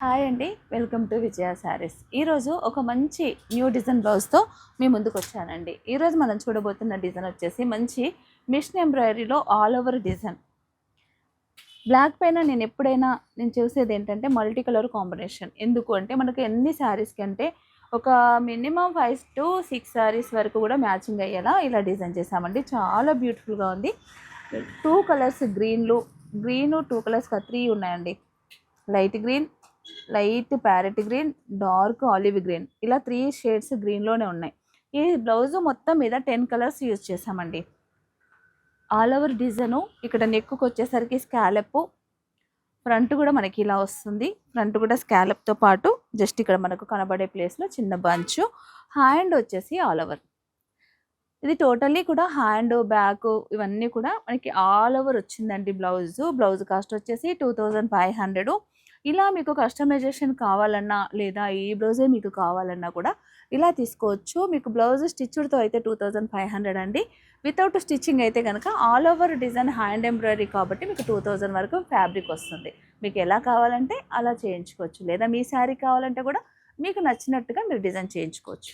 Hi అండి. Welcome to విజయ శారీస్. ఈరోజు ఒక మంచి న్యూ డిజైన్ బ్లౌజ్తో మీ ముందుకు వచ్చానండి. ఈరోజు మనం చూడబోతున్న డిజైన్ వచ్చేసి మంచి మిషన్ ఎంబ్రాయిడరీలో ఆల్ ఓవర్ డిజైన్. బ్లాక్ పైన నేను చూసేది ఏంటంటే మల్టీ కలర్ కాంబినేషన్. ఎందుకు అంటే మనకు ఎన్ని శారీస్కి అంటే ఒక మినిమం 5 to 6 శారీస్ వరకు కూడా మ్యాచింగ్ అయ్యేలా ఇలా డిజైన్ చేసామండి. చాలా బ్యూటిఫుల్గా ఉంది. 2 కలర్స్ గ్రీన్ 2 కలర్స్ 3 ఉన్నాయండి. Light green, light parrot green, dark olive green, ఇలా 3 షేడ్స్ గ్రీన్లోనే ఉన్నాయి. ఈ బ్లౌజ్ మొత్తం మీద 10 కలర్స్ యూజ్ చేసామండి. ఆల్ ఓవర్ డిజైను ఇక్కడ నెక్కు వచ్చేసరికి స్కాలప్, ఫ్రంట్ కూడా మనకి ఇలా వస్తుంది. ఫ్రంట్ కూడా స్కాలప్తో పాటు జస్ట్ ఇక్కడ మనకు కనబడే ప్లేస్లో చిన్న బంచ్. హ్యాండ్ వచ్చేసి ఆల్ ఓవర్. ఇది టోటల్లీ కూడా హ్యాండ్, బ్యాక్ ఇవన్నీ కూడా మనకి ఆల్ ఓవర్ వచ్చిందండి. బ్లౌజ్ కాస్ట్ వచ్చేసి 2500. ఇలా మీకు కస్టమైజేషన్ కావాలన్నా లేదా ఈ బ్లౌజే మీకు కావాలన్నా కూడా ఇలా తీసుకోవచ్చు. మీకు బ్లౌజ్ స్టిచ్డ్తో అయితే 2500 అండి. వితౌట్ స్టిచ్చింగ్ అయితే కనుక all over design hand embroidery కాబట్టి మీకు 2000 వరకు ఫ్యాబ్రిక్ వస్తుంది. మీకు ఎలా కావాలంటే అలా చేయించుకోవచ్చు, లేదా మీ శారీ కావాలంటే కూడా మీకు నచ్చినట్టుగా మీరు డిజైన్ చేయించుకోవచ్చు.